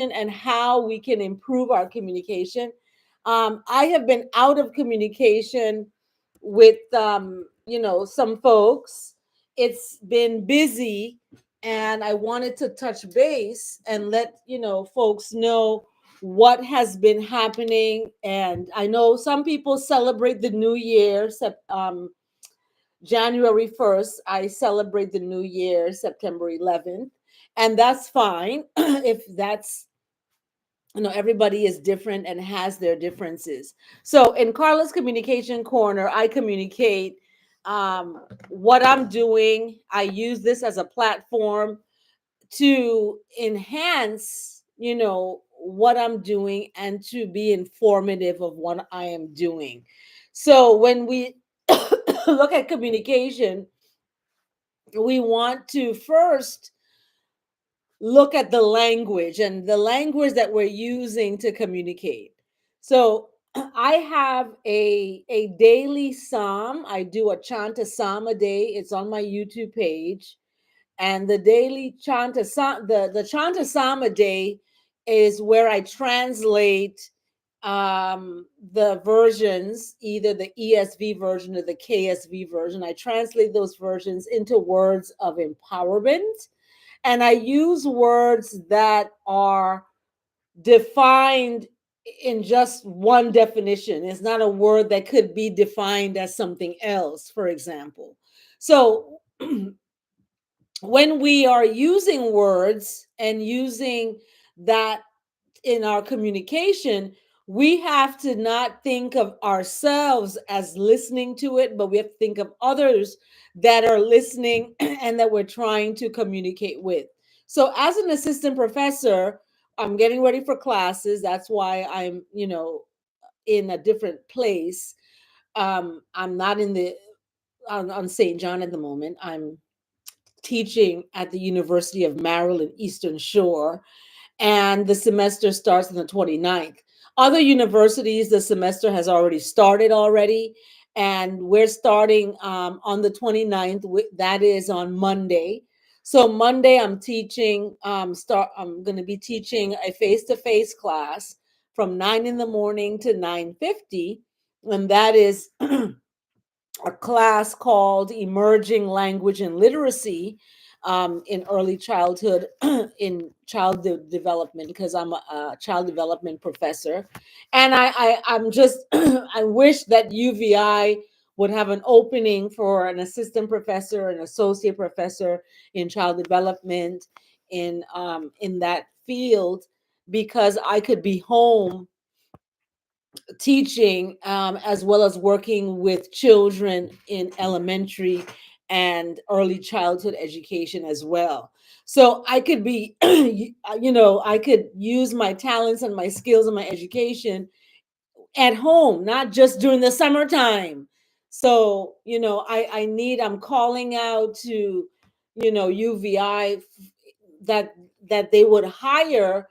and how we can improve our communication. I have been out of communication with some folks. It's been busy, and I wanted to touch base and let folks know what has been happening. And I know some people celebrate the new year, January 1st. I celebrate the new year September 11th, and that's fine. If that's, everybody is different and has their differences. So in Carla's Communication Corner, I communicate what I'm doing. I use this as a platform to enhance, what I'm doing, and to be informative of what I am doing. So when we look at communication, we want to first look at the language and the language that we're using to communicate. So I have a daily psalm. I do a chant a psalm a day. It's on my YouTube page. And the daily chant a psalm, the chant a psalm a day is where I translate the versions, either the ESV version or the KSV version. I translate those versions into words of empowerment, and I use words that are defined in just one definition. It's not a word that could be defined as something else, for example. So when we are using words and using that in our communication, we have to not think of ourselves as listening to it, but we have to think of others that are listening and that we're trying to communicate with. So, as an assistant professor, I'm getting ready for classes. That's why I'm, in a different place. I'm not in the on St. John at the moment. I'm teaching at the University of Maryland Eastern Shore, and the semester starts on the 29th. Other universities, the semester has already started already, and we're starting on the 29th. That is on Monday. So Monday, I'm going to be teaching a face-to-face class from 9 in the morning to 9:50, and that is a class called Emerging Language and Literacy in early childhood, in development, because I'm a child development professor. And I'm just, I wish that UVI would have an opening for an assistant professor, an associate professor in child development in that field, because I could be home teaching, as well as working with children in elementary and early childhood education as well. So I could be, I could use my talents and my skills and my education at home, not just during the summertime. So, I'm calling out to, UVI, that they would hire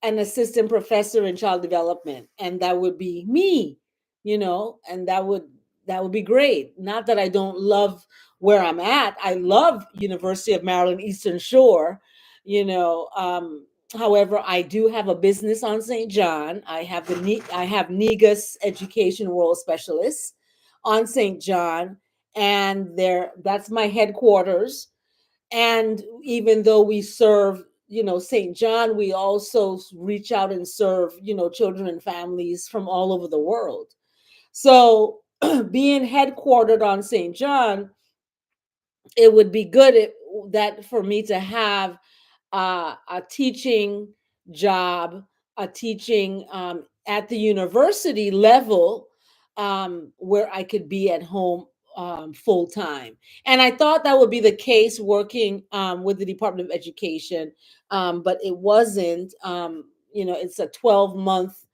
an assistant professor in child development, and that would be me, and that would be great. Not that I don't love where I'm at. I love University of Maryland Eastern Shore, you know. However, I do have a business on St. John. I have Negus Education World Specialists on St. John, and that's my headquarters. And even though we serve, St. John, we also reach out and serve, children and families from all over the world. So being headquartered on St. John, it would be good that for me to have a teaching job, a teaching at the university level, where I could be at home full time. And I thought that would be the case working with the Department of Education, but it wasn't. It's a 12-month,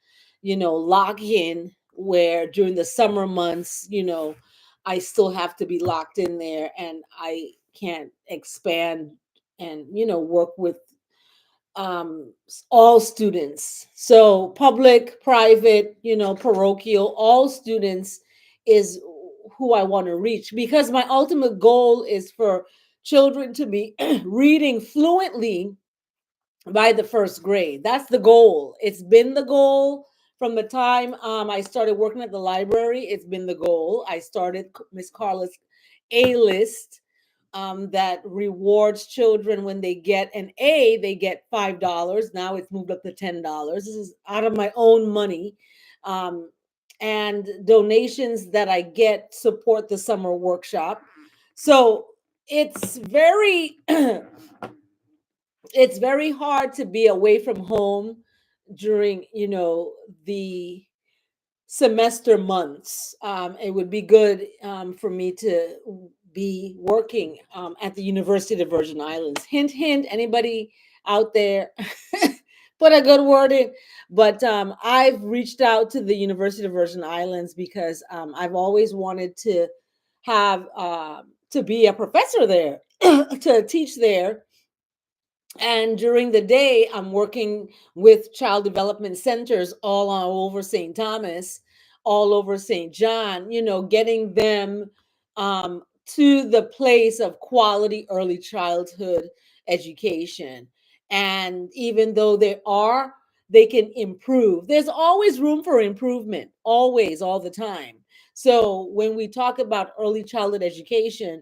lock in, where during the summer months, I still have to be locked in there, and I can't expand and work with all students. So public, private, parochial, all students is who I want to reach, because my ultimate goal is for children to be reading fluently by the first grade. That's the goal. It's been the goal from the time I started working at the library. It's been the goal. I started Miss Carla's A list that rewards children when they get an A, they get $5. Now it's moved up to $10. This is out of my own money. Um, and donations that I get support the summer workshop. So it's very it's very hard to be away from home during, the semester months. It would be good for me to be working at the University of the Virgin Islands. Hint, hint, anybody out there, put a good word in. But I've reached out to the University of the Virgin Islands because I've always wanted to have to be a professor there, to teach there. And during the day, I'm working with child development centers all over St. Thomas, all over St. John, getting them to the place of quality early childhood education. And even though they can improve. There's always room for improvement, always, all the time. So when we talk about early childhood education,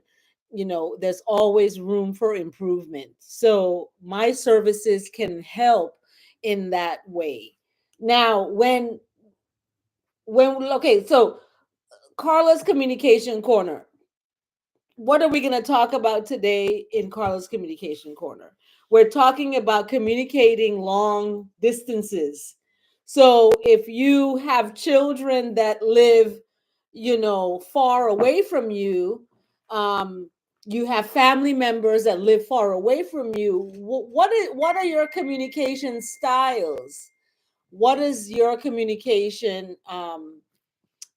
there's always room for improvement. So my services can help in that way. Now, when okay, so Carla's communication corner, what are we going to talk about today in Carla's communication corner? We're talking about communicating long distances. So if you have children that live, far away from you, you have family members that live far away from you. What are your communication styles? What is your communication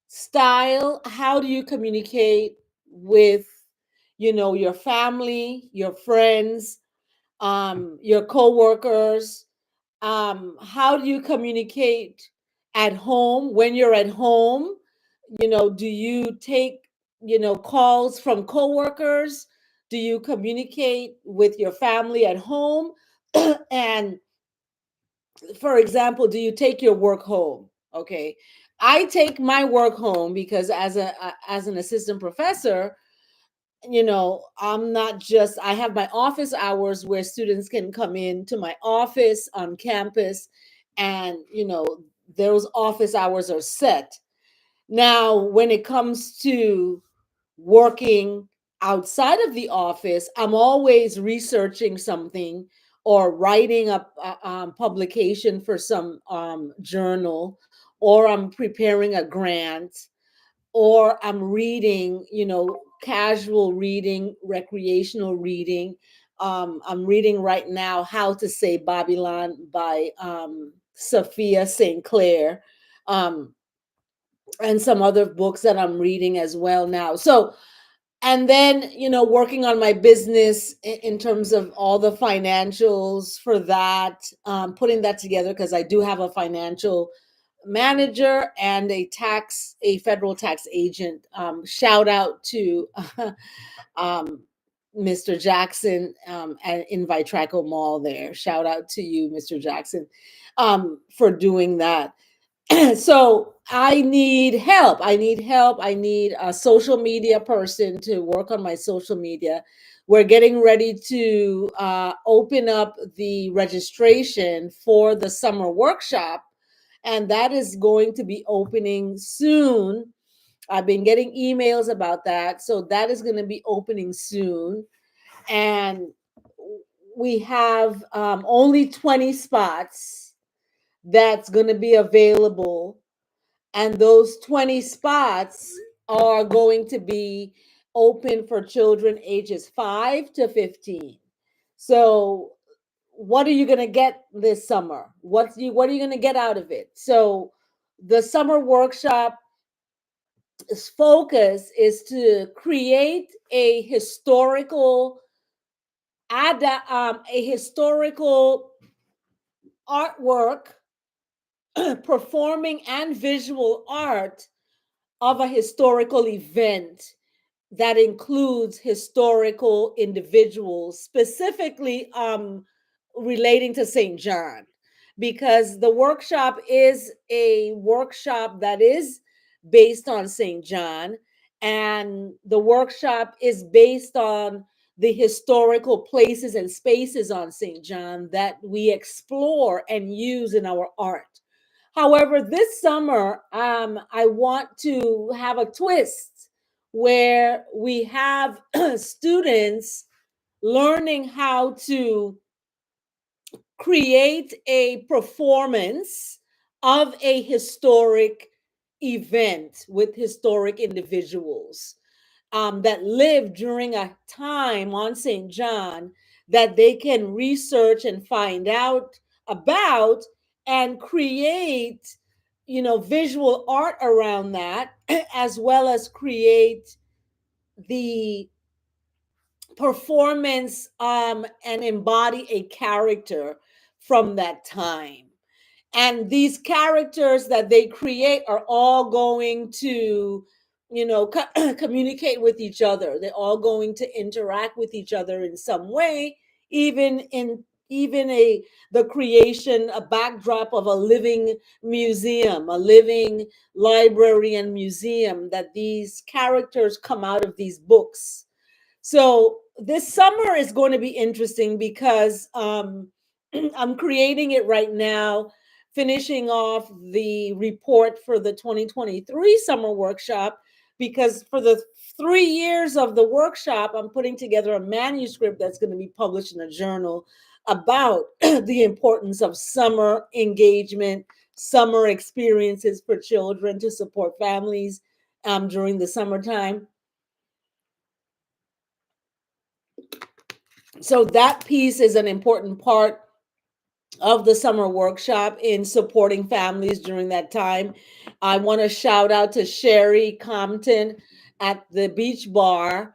style? How do you communicate with, your family, your friends, your coworkers? How do you communicate at home when you're at home? Do you take, calls from coworkers? Do you communicate with your family at home? And for example, do you take your work home? Okay. I take my work home because as an assistant professor, I'm not just, I have my office hours where students can come in to my office on campus, and those office hours are set. Now when it comes to working outside of the office, I'm always researching something or writing up a publication for some journal, or I'm preparing a grant, or I'm reading, casual reading, recreational reading. I'm reading right now How to Say Babylon by Sophia St. Clair, um, and some other books that I'm reading as well now. So, and then working on my business in terms of all the financials for that, putting that together, because I do have a financial manager and a federal tax agent. Shout out to um, Mr. Jackson in Vitraco Mall there. Shout out to you, Mr. Jackson, for doing that. So I need help. I need help. I need a social media person to work on my social media. We're getting ready to open up the registration for the summer workshop, and that is going to be opening soon. I've been getting emails about that. So that is going to be opening soon. And we have only 20 spots that's going to be available, and those 20 spots are going to be open for children ages 5 to 15. So what are you going to get this summer? What are you going to get out of it? So the summer workshop focus is to create a historical artwork, performing and visual art of a historical event that includes historical individuals, specifically relating to St. John, because the workshop is a workshop that is based on St. John, and the workshop is based on the historical places and spaces on St. John that we explore and use in our art. However, this summer, I want to have a twist where we have students learning how to create a performance of a historic event with historic individuals that lived during a time on St. John that they can research and find out about and create, visual art around that, as well as create the performance and embody a character from that time. And these characters that they create are all going to, communicate with each other. They're all going to interact with each other in some way, even a the creation, a backdrop of a living museum, a living library and museum, that these characters come out of these books. So this summer is going to be interesting because I'm creating it right now, finishing off the report for the 2023 summer workshop. Because for the 3 years of the workshop, I'm putting together a manuscript that's going to be published in a journal about the importance of summer engagement, summer experiences for children to support families during the summertime. So that piece is an important part of the summer workshop in supporting families during that time. I want to shout out to Sherry Compton at the Beach Bar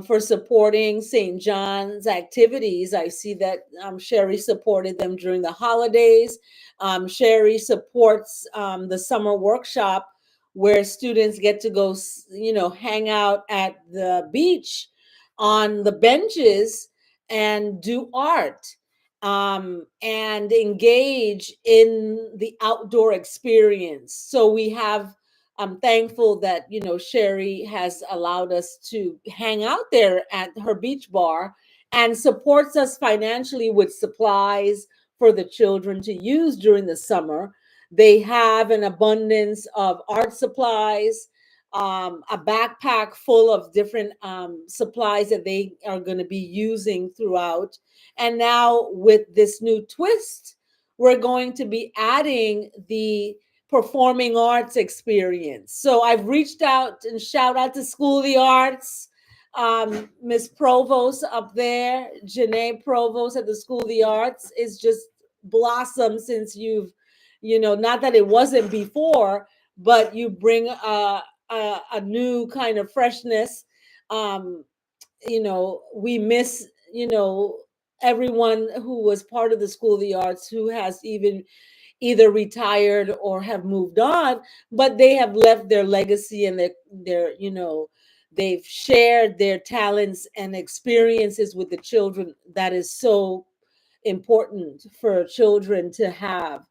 for supporting St. John's activities. I see that Sherry supported them during the holidays. Sherry supports the summer workshop where students get to go, hang out at the beach on the benches and do art and engage in the outdoor experience. So I'm thankful that, Sherry has allowed us to hang out there at her beach bar and supports us financially with supplies for the children to use during the summer. They have an abundance of art supplies, a backpack full of different supplies that they are going to be using throughout. And now, with this new twist, we're going to be adding the performing arts experience. So I've reached out and shout out to School of the Arts, Miss Provost up there, Janae Provost at the School of the Arts is just blossomed since not that it wasn't before, but you bring a new kind of freshness. Um, we miss, everyone who was part of the School of the Arts who has even either retired or have moved on, but they have left their legacy and they've shared their talents and experiences with the children. That is so important for children to have.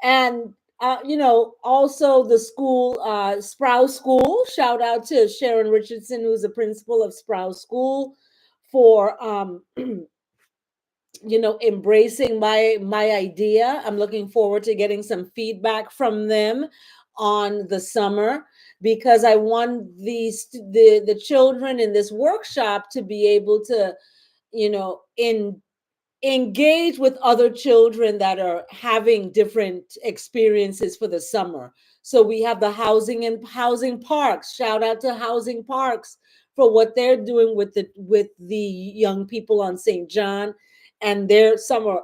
And also the school, Sprouse School. Shout out to Sharon Richardson, who's the principal of Sprouse School, for embracing my idea. I'm looking forward to getting some feedback from them on the summer, because I want the children in this workshop to be able to, in engage with other children that are having different experiences for the summer. So we have the housing parks. Shout out to housing parks for what they're doing with the young people on St. John and their summer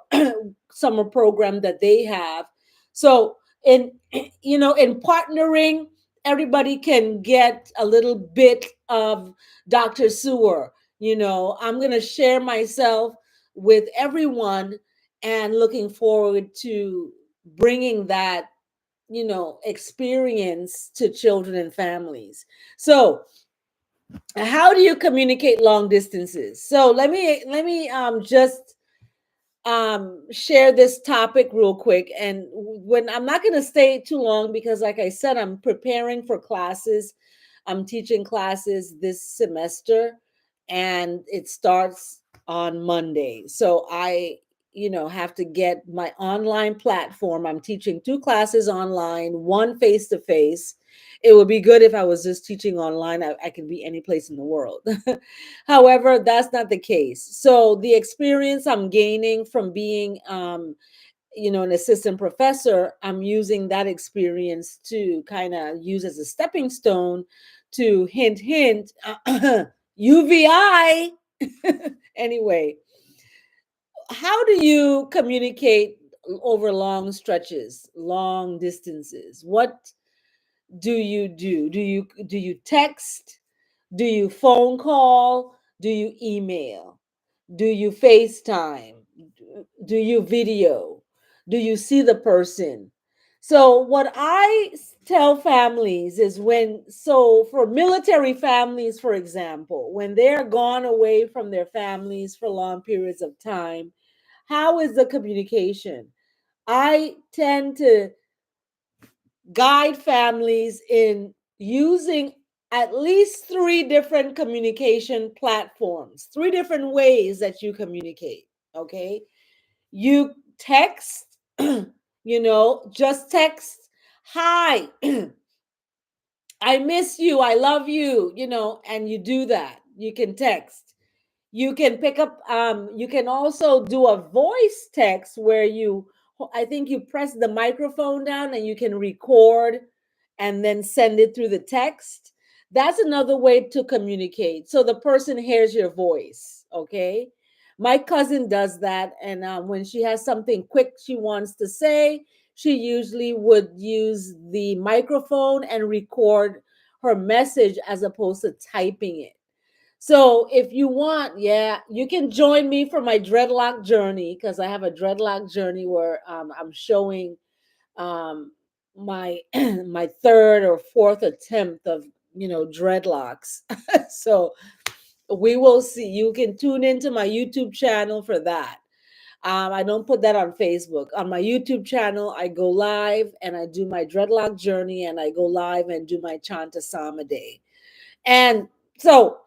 program that they have. So in partnering, everybody can get a little bit of Dr. Sewer. I'm going to share myself with everyone and looking forward to bringing that experience to children and families. So how do you communicate long distances? So let me just share this topic real quick. And when I'm not going to stay too long because, like I said, I'm preparing for classes. I'm teaching classes this semester, and it starts on Monday. So I, have to get my online platform. I'm teaching two classes online, one face to face. It would be good if I was just teaching online. I could be any place in the world. However, that's not the case. So the experience I'm gaining from being, an assistant professor, I'm using that experience to kind of use as a stepping stone to hint, hint, UVI. Anyway, how do you communicate over long stretches, long distances? What do you do? Do you text? Do you phone call? Do you email? Do you FaceTime? Do you video? Do you see the person? So, what I tell families is for military families, for example, when they're gone away from their families for long periods of time, how is the communication? I tend to guide families in using at least three different communication platforms, three different ways that you communicate. Okay. You text, just text, hi, I miss you, I love you, and you do that. You can text. You can pick up, you can also do a voice text where I think you press the microphone down and you can record and then send it through the text. That's another way to communicate. So the person hears your voice. Okay. My cousin does that. And when she has something quick she wants to say, she usually would use the microphone and record her message as opposed to typing it. So if you want, yeah, you can join me for my dreadlock journey because I have a dreadlock journey where I'm showing um, my my third or fourth attempt of dreadlocks. So we will see. You can tune into my YouTube channel for that. I don't put that on Facebook. On my YouTube channel, I go live and I do my dreadlock journey, and I go live and do my Chanta Sama day. And so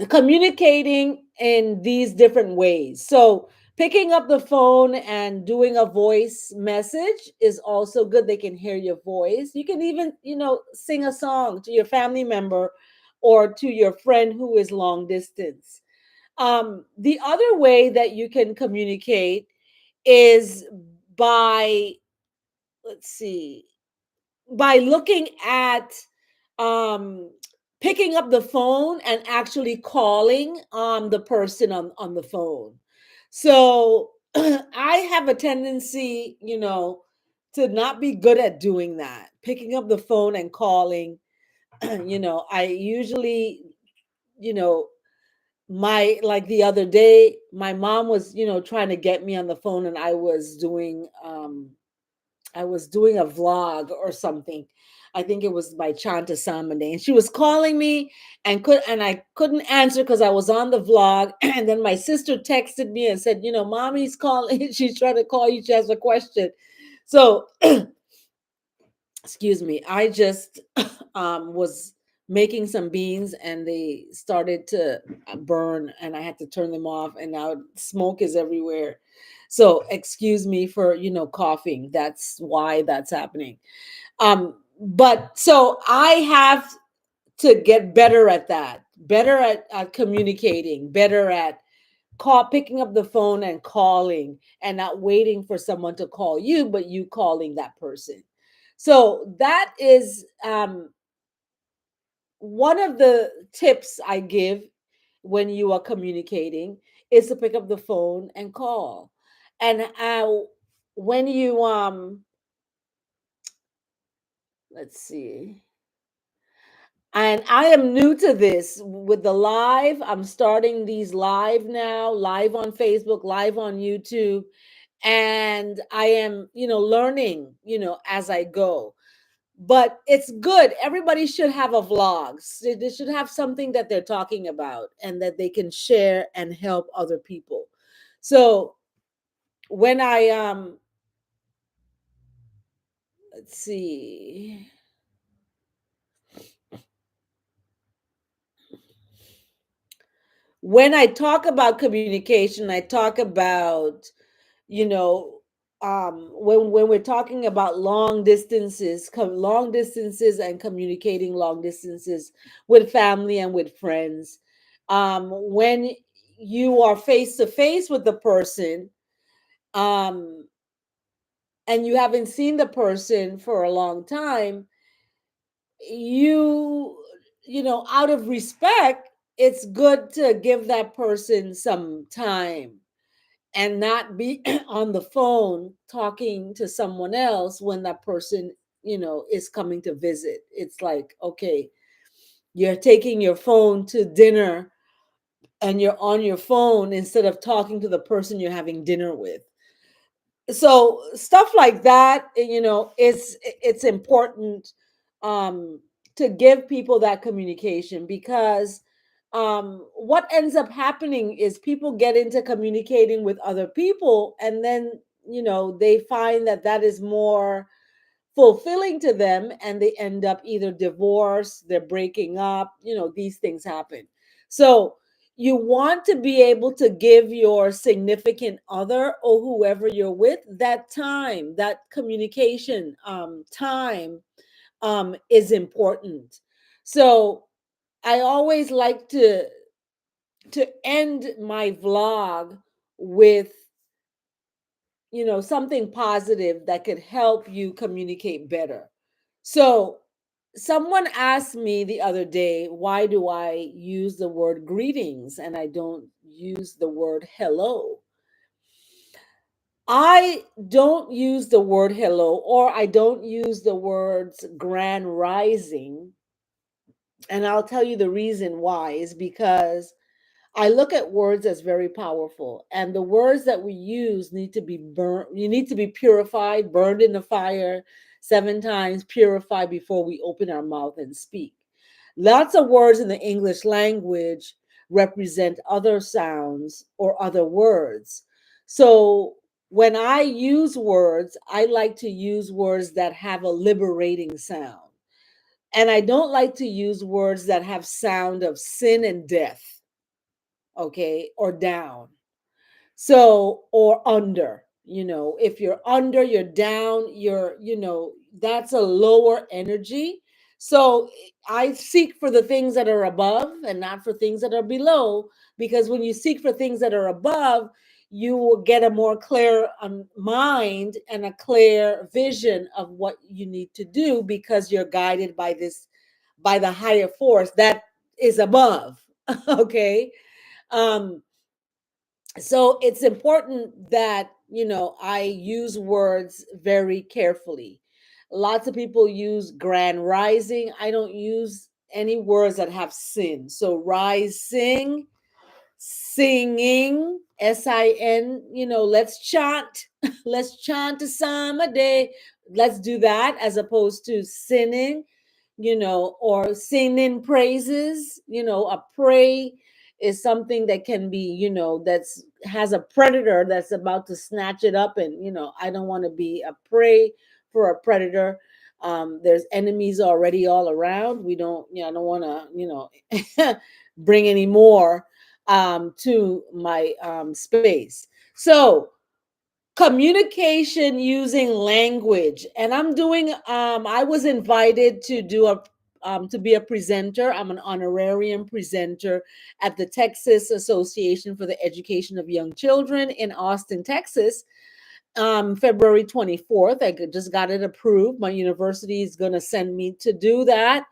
communicating in these different ways. So picking up the phone and doing a voice message is also good. They can hear your voice. You can even, sing a song to your family member or to your friend who is long distance. The other way that you can communicate is by, let's see, by looking at um picking up the phone and actually calling the person on the phone. So I have a tendency, to not be good at doing that, picking up the phone and calling. I usually, you know my like the other day my mom was trying to get me on the phone, and I was doing a vlog or something. I think it was by Chanta Samade, and she was calling me and I couldn't answer because I was on the vlog. And then my sister texted me and said, "Mommy's calling. She's trying to call you. She has a question." So, excuse me. I just was making some beans and they started to burn, and I had to turn them off, and now smoke is everywhere. So excuse me for coughing. That's why that's happening. But so I have to get better at that, better at communicating, better at picking up the phone and calling, and not waiting for someone to call you, but you calling that person. So that is one of the tips I give when you are communicating, is to pick up the phone and call. And when you let's see. And I am new to this with the live. I'm starting these live now, live on Facebook, live on YouTube. And I am, learning, as I go. But it's good. Everybody should have a vlog. They should have something that they're talking about and that they can share and help other people. So when I let's see, when I talk about communication, I talk about, you know, when we're talking about long distances, long distances and communicating long distances with family and with friends, when you are face to face with the person, um, and you haven't seen the person for a long time, you you know, out of respect, it's good to give that person some time and not be on the phone talking to someone else when that person, you know, is coming to visit. It's like, okay, you're taking your phone to dinner and you're on your phone instead of talking to the person you're having dinner with. So stuff like that, you know, it's important, um to give people that communication, because what ends up happening is people get into communicating with other people, and then, you know, they find that that is more fulfilling to them, and they end up either divorced, they're breaking up, you know, these things happen. So you want to be able to give your significant other or whoever you're with that time, that communication time is important. So I always like to end my vlog with, you know, something positive that could help you communicate better. So someone asked me the other day, why do I use the word greetings and I don't use the word hello? I don't use the word hello, or I don't use the words grand rising. And I'll tell you the reason why is because I look at words as very powerful, and the words that we use need to be burnt. You need to be purified, burned in the fire 7 times, purified before we open our mouth and speak. Lots of words in the English language represent other sounds or other words. So when I use words, I like to use words that have a liberating sound. And I don't like to use words that have sound of sin and death, okay, or down. So, or under, you know, if you're under, you're down, you're, you know, that's a lower energy. So I seek for the things that are above and not for things that are below, because when you seek for things that are above, you will get a more clear mind and a clear vision of what you need to do, because you're guided by this, by the higher force that is above. Okay. um so it's important that, you know, I use words very carefully. Lots of people use grand rising. I don't use any words that have sin. So rising, singing, sin, you know, let's chant. Let's chant a psalm a day. Let's do that, as opposed to sinning, you know, or singing praises. You know, a prey is something that can be, you know, that's has a predator that's about to snatch it up, and, you know, I don't want to be a prey for a predator. There's enemies already all around. We don't, you know, I don't want to, you know, bring any more to my space. So communication using language, and I'm doing, I was invited to do a to be a presenter. I'm an honorarium presenter at the Texas Association for the Education of Young Children in Austin, Texas. February 24th, just got it approved. My university is going to send me to do that,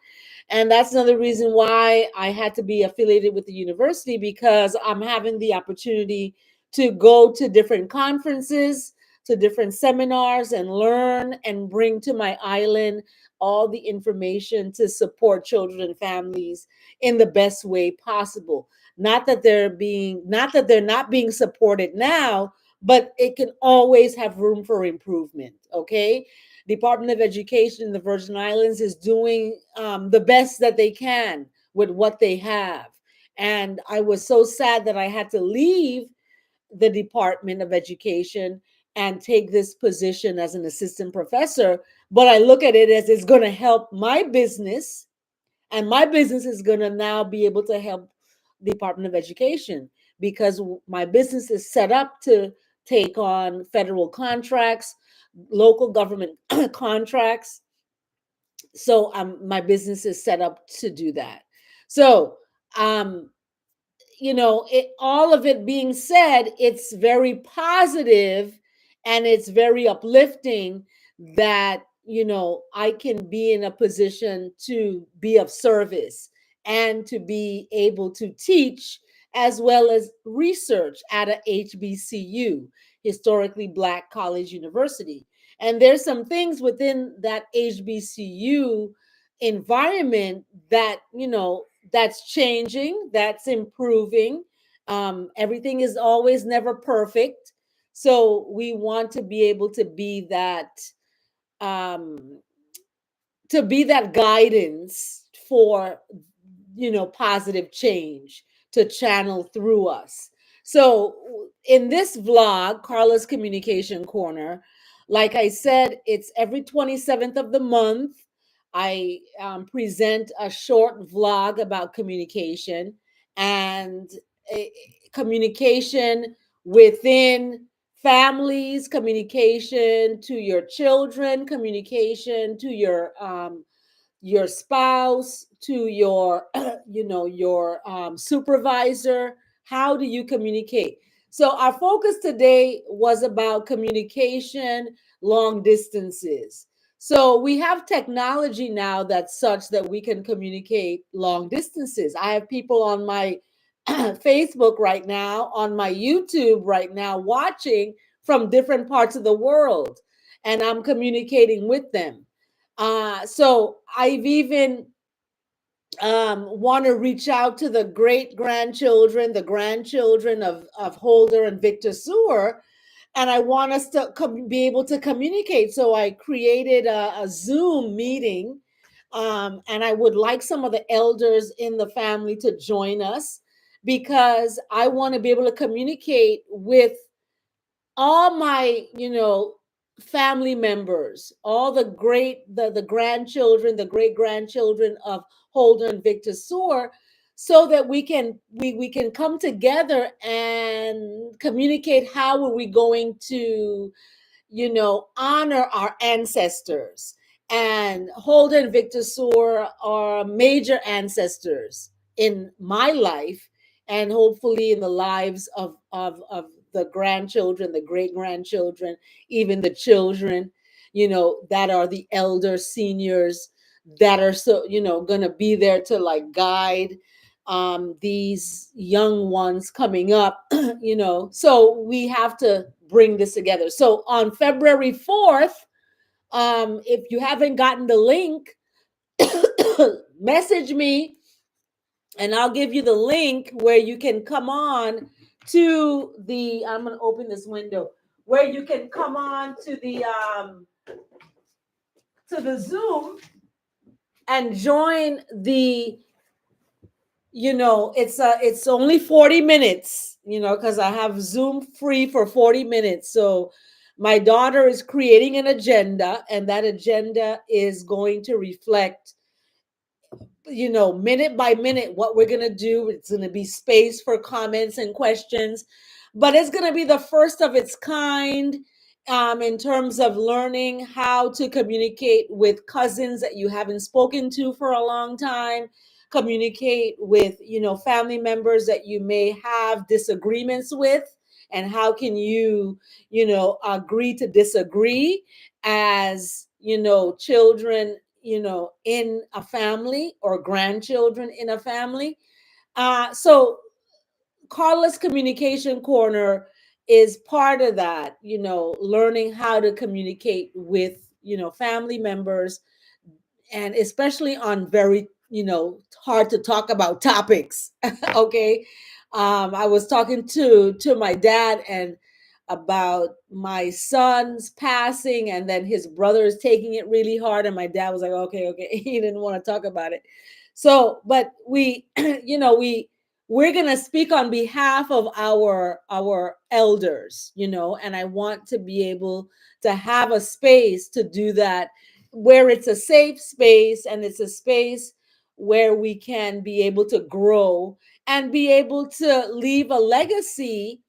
and that's another reason why I had to be affiliated with the university, because I'm having the opportunity to go to different conferences, to different seminars, and learn and bring to my island all the information to support children and families in the best way possible. Not that they're not being supported now, but it can always have room for improvement. Okay. Department of Education in the Virgin Islands is doing the best that they can with what they have. And I was so sad that I had to leave the Department of Education and take this position as an assistant professor, but I look at it as it's going to help my business, and my business is going to now be able to help the Department of Education because my business is set up to take on federal contracts, local government contracts. So my business is set up to do that. So um, all of it being said, it's very positive and it's very uplifting that, I can be in a position to be of service and to be able to teach as well as research at a HBCU, historically Black College University. And there's some things within that HBCU environment that, that's changing, that's improving. Everything is always never perfect. So we want to be able um, to be that guidance for positive change to channel through us. So in this vlog, Carla's Communication Corner, like I said, it's every 27th of the month. I present a short vlog about communication and uh, communication within families, communication to your children, communication to your spouse, to your your supervisor. How do you communicate? So our focus today was about communication long distances. So we have technology now that's such that we can communicate long distances. I have people on my Facebook right now, on my YouTube right now, watching from different parts of the world, and I'm communicating with them. So I've even want to reach out to the great grandchildren, the grandchildren of Holder and Victor Sewer, and I want us to be able to communicate. So I created a Zoom meeting, and I would like some of the elders in the family to join us because I want to be able to communicate with all my family members, all the grandchildren, the great grandchildren of Holder and Victor Soar, so that we can come together and communicate how are we going to honor our ancestors. And Holden and Victor Soar are major ancestors in my life and hopefully in the lives of the grandchildren, the great grandchildren, even the children, that are the elder seniors that are so, going to be there to like guide these young ones coming up, so we have to bring this together. So on February 4th, if you haven't gotten the link, message me and I'll give you the link where you can come on to I'm going to open this window, where you can come on to the Zoom and join it's only 40 minutes, because I have Zoom free for 40 minutes. So my daughter is creating an agenda, and that agenda is going to reflect, minute by minute what we're going to do. It's going to be space for comments and questions, but it's going to be the first of its kind, in terms of learning how to communicate with cousins that you haven't spoken to for a long time, communicate with, family members that you may have disagreements with, and how can you, agree to disagree as, children, in a family, or grandchildren in a family. So Carla's Communication Corner is part of that, learning how to communicate with, family members, and especially on very, hard to talk about topics. Okay. I was talking to my dad and about my son's passing, and then his brother is taking it really hard, and my dad was like, okay, he didn't want to talk about it. So but we we we're going to speak on behalf of our elders, and I want to be able to have a space to do that, where it's a safe space and it's a space where we can be able to grow and be able to leave a legacy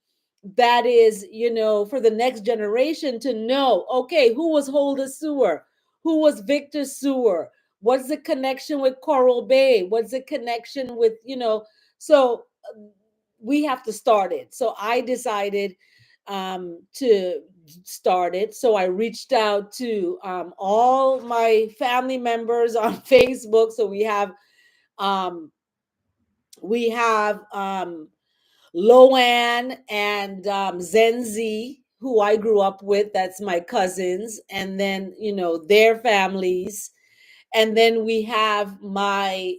that is, for the next generation to know, okay, who was Holder Sewer? Who was Victor Sewer? What's the connection with Coral Bay? What's the connection with, so we have to start it. So I decided to start it. So I reached out to all my family members on Facebook. So um, we have Loan and Zenzi, who I grew up with. That's my cousins, and then their families, and then we have my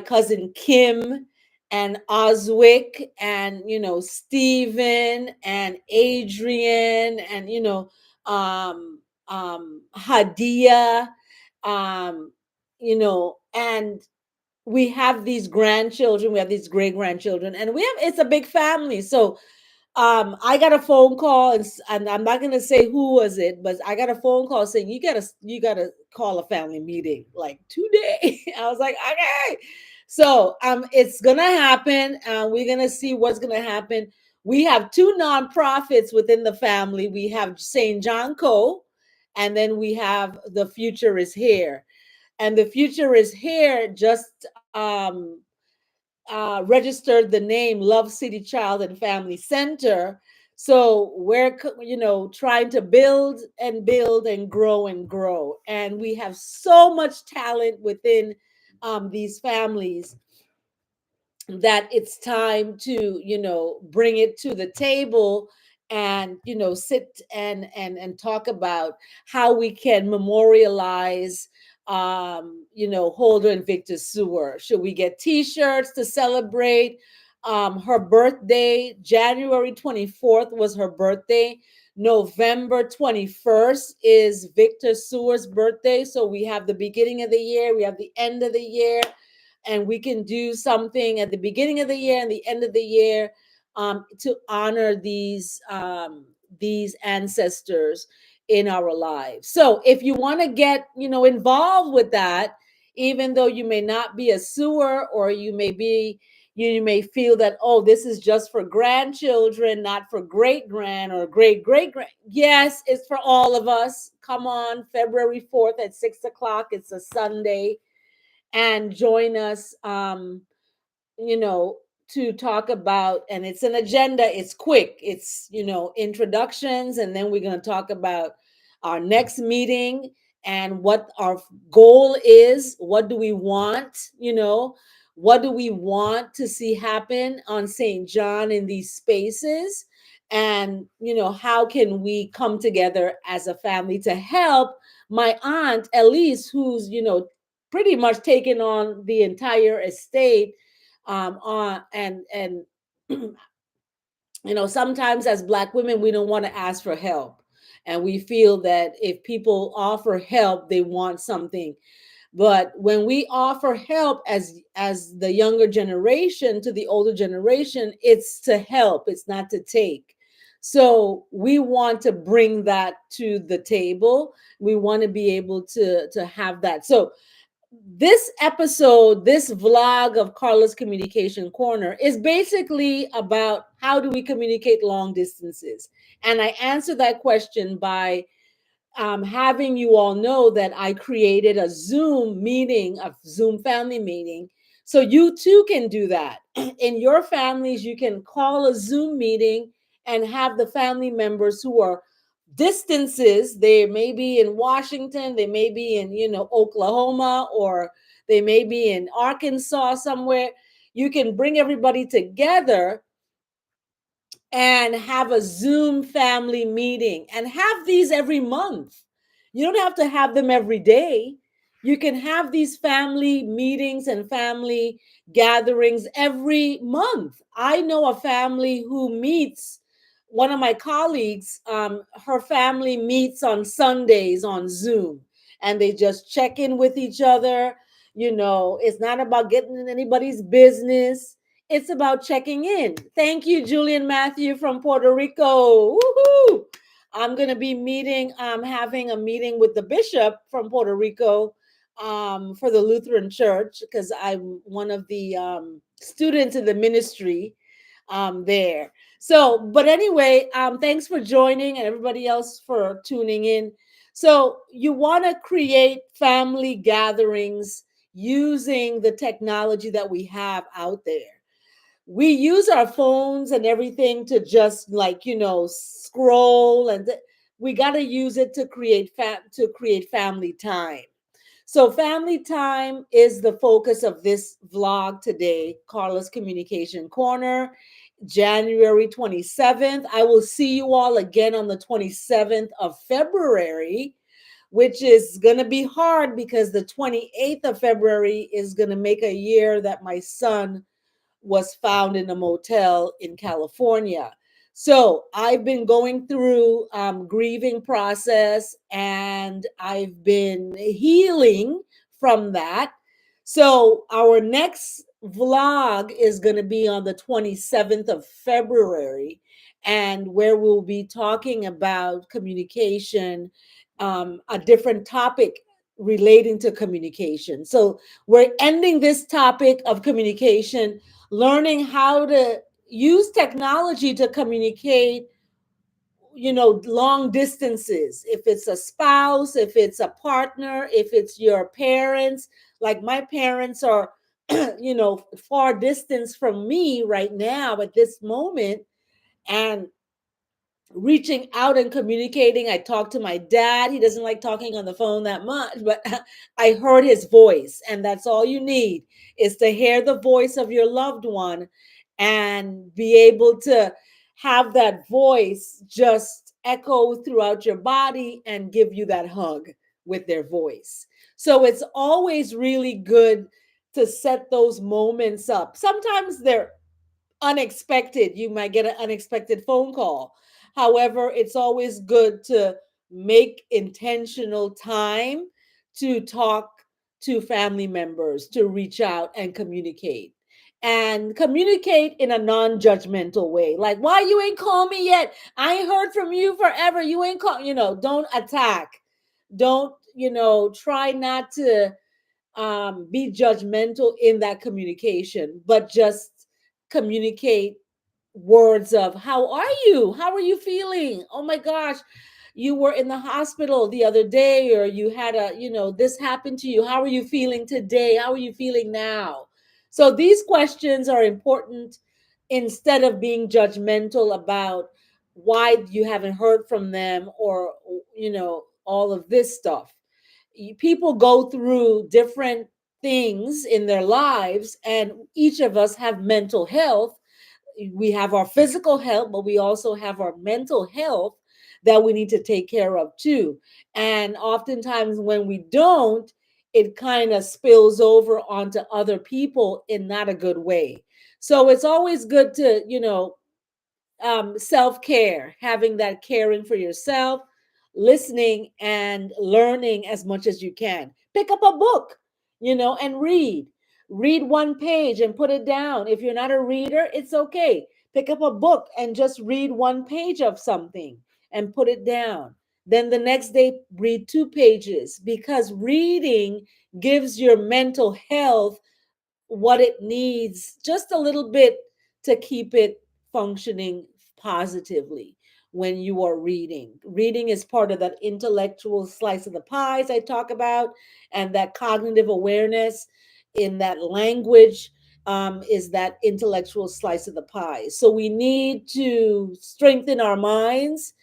cousin Kim and Oswick and Stephen and Adrian and Hadia, um and we have these grandchildren, we have these great grandchildren, and it's a big family. So I got a phone call, and I'm not gonna say who was it, but I got a phone call saying you gotta call a family meeting like today. I was like, okay. So it's gonna happen. We're gonna see what's gonna happen. We have two nonprofits within the family. We have St. John Co. And then we have The Future is Here. And The Future is Here just registered the name Love City Child and Family Center. So we're trying to build and build and grow, and we have so much talent within these families that it's time to bring it to the table and sit and talk about how we can memorialize Holder and Victor Sewer. Should we get t-shirts to celebrate her birthday? January 24th was her birthday. November 21st is Victor Sewer's birthday. So we have the beginning of the year, we have the end of the year, and we can do something at the beginning of the year and the end of the year to honor these ancestors in our lives. So if you want to get involved with that, even though you may not be a sewer, or you may feel that, oh, this is just for grandchildren, not for great grand or great great grand. Yes, it's for all of us. Come on, February 4th at 6 o'clock. It's a Sunday, and join us you know to talk about, and it's an agenda. It's quick. It's introductions, and then we're going to talk about our next meeting and what our goal is. What do we want? What do we want to see happen on St. John in these spaces? And how can we come together as a family to help my aunt Elise, who's pretty much taken on the entire estate, on and sometimes as Black women we don't want to ask for help, and we feel that if people offer help they want something. But when we offer help as the younger generation to the older generation, it's to help, it's not to take. So we want to bring that to the table. We want to be able to have that. So this episode, this vlog of Carla's Communication Corner is basically about how do we communicate long distances. And I answer that question by having you all know that I created a Zoom meeting, a Zoom family meeting. So you too can do that. In your families, you can call a Zoom meeting and have the family members who are distances. They may be in Washington, they may be in, Oklahoma, or they may be in Arkansas somewhere. You can bring everybody together and have a Zoom family meeting, and have these every month. You don't have to have them every day. You can have these family meetings and family gatherings every month. I know a family who meets, one of my colleagues, her family meets on Sundays on Zoom, and they just check in with each other. It's not about getting in anybody's business. It's about checking in. Thank you, Julian Matthew from Puerto Rico. Woohoo! I'm going to be having a meeting with the bishop from Puerto Rico for the Lutheran Church because I'm one of the students in the ministry there. So, but anyway, thanks for joining and everybody else for tuning in. So, you want to create family gatherings using the technology that we have out there. We use our phones and everything to just like, scroll we got to use it to create family time. So, family time is the focus of this vlog today, Carla's Communication Corner, January 27th. I will see you all again on the 27th of February, which is going to be hard because the 28th of February is going to make a year that my son was found in a motel in California. So I've been going through grieving process and I've been healing from that. So our next vlog is going to be on the 27th of February, and where we'll be talking about communication, a different topic relating to communication. So we're ending this topic of communication, learning how to use technology to communicate, long distances. If it's a spouse, if it's a partner, if it's your parents, like my parents are, far distance from me right now at this moment. And reaching out and communicating. I talked to my dad. He doesn't like talking on the phone that much, but I heard his voice. And that's all you need, is to hear the voice of your loved one and be able to have that voice just echo throughout your body and give you that hug with their voice. So it's always really good to set those moments up. Sometimes they're unexpected. You might get an unexpected phone call. However, it's always good to make intentional time to talk to family members, to reach out and communicate. And communicate in a non-judgmental way. Like, why you ain't call me yet? I ain't heard from you forever. You ain't call, don't attack. Don't, try not to be judgmental in that communication, but just communicate words of, how are you? How are you feeling? Oh my gosh, you were in the hospital the other day, or you had this happened to you. How are you feeling today? How are you feeling now? So these questions are important, instead of being judgmental about why you haven't heard from them, or all of this stuff. People go through different things in their lives, and each of us have mental health. We have our physical health, but we also have our mental health that we need to take care of too. And oftentimes when we don't, it kind of spills over onto other people in not a good way. So it's always good to, self-care, having that caring for yourself, listening and learning as much as you can. Pick up a book, and read one page and put it down. If you're not a reader, it's okay. Pick up a book and just read one page of something and put it down. Then the next day read two pages, because reading gives your mental health what it needs, just a little bit, to keep it functioning positively. When you are reading is part of that intellectual slice of the pies I talk about, and that cognitive awareness in that language, is that intellectual slice of the pie. So we need to strengthen our minds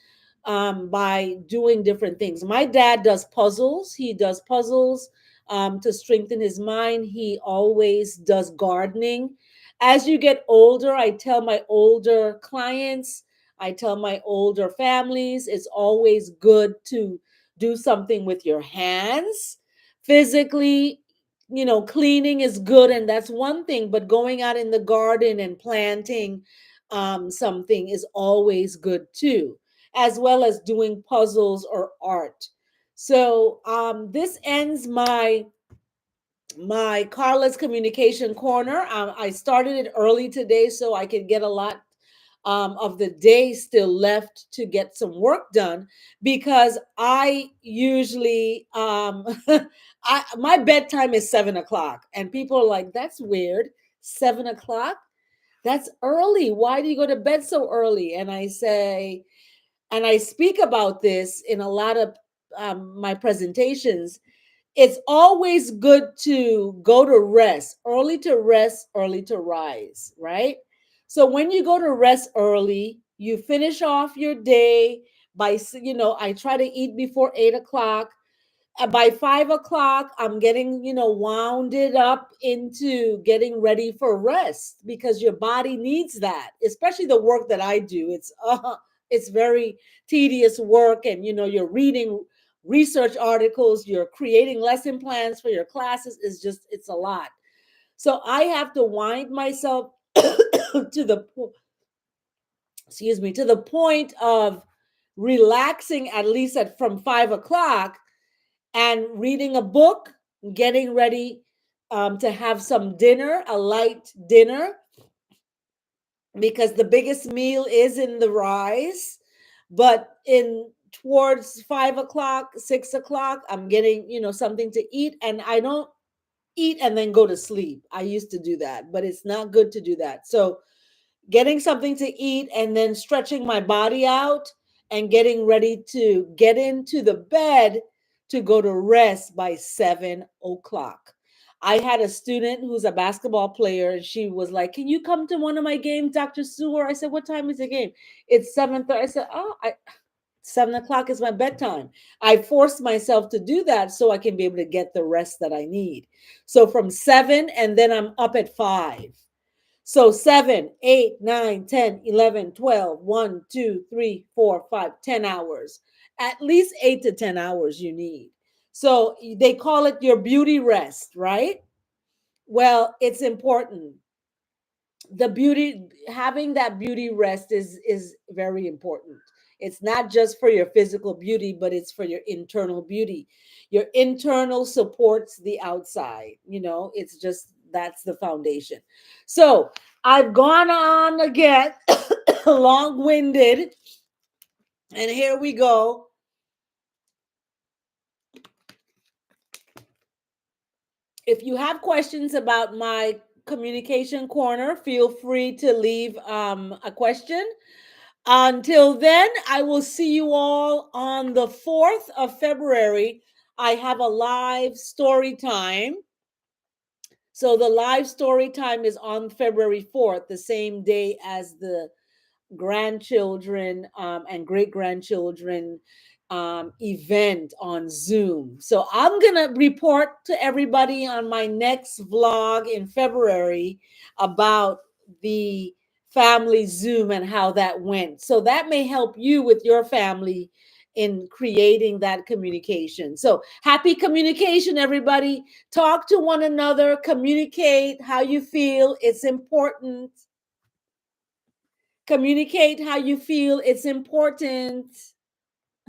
by doing different things. My dad does puzzles. He does puzzles to strengthen his mind. He always does gardening. As you get older, I tell my older clients, I tell my older families, it's always good to do something with your hands. Physically, cleaning is good, and that's one thing, but going out in the garden and planting something is always good too, as well as doing puzzles or art. So this ends my my Carla's Communication Corner. I started it early today so I could get a lot of the day still left to get some work done, because I usually my bedtime is 7 o'clock, and people are like, "That's weird, 7 o'clock. That's early. Why do you go to bed so early?" And I say, and I speak about this in a lot of my presentations. It's always good to go to rest, early to rise, right? So when you go to rest early, you finish off your day by, I try to eat before 8 o'clock. By 5 o'clock, I'm getting, wounded up into getting ready for rest, because your body needs that, especially the work that I do. It's very tedious work, and you're reading research articles, you're creating lesson plans for your classes. It's a lot. So I have to wind myself to to the point of relaxing, at least at from 5 o'clock, and reading a book, getting ready to have some dinner, a light dinner, because the biggest meal is in the rise. But in towards 5 o'clock, 6 o'clock, I'm getting, something to eat, and I don't eat and then go to sleep. I used to do that, but it's not good to do that. So getting something to eat and then stretching my body out and getting ready to get into the bed to go to rest by 7 o'clock. I had a student who's a basketball player, and she was like, "Can you come to one of my games, Dr. Sewer?" I said, "What time is the game?" "It's 7:30." I said, "Oh, 7 o'clock is my bedtime." I forced myself to do that so I can be able to get the rest that I need. So from 7, and then I'm up at 5. So 7, 8, 9, 10, 11, 12, 1, 2, 3, 4, 5, 10 hours. At least 8 to 10 hours you need. So they call it your beauty rest, right? Well, it's important. The beauty, having that beauty rest is very important. It's not just for your physical beauty, but it's for your internal beauty. Your internal supports the outside. It's just, that's the foundation. So I've gone on again, long-winded, and here we go. If you have questions about my communication corner, feel free to leave a question. Until then, I will see you all on the 4th of February. I have a live story time. So the live story time is on February 4th, the same day as the grandchildren and great grandchildren event on Zoom. So I'm going to report to everybody on my next vlog in February about the family Zoom and how that went. So that may help you with your family in creating that communication. So happy communication, everybody. Talk to one another, communicate how you feel. It's important. Communicate how you feel. It's important.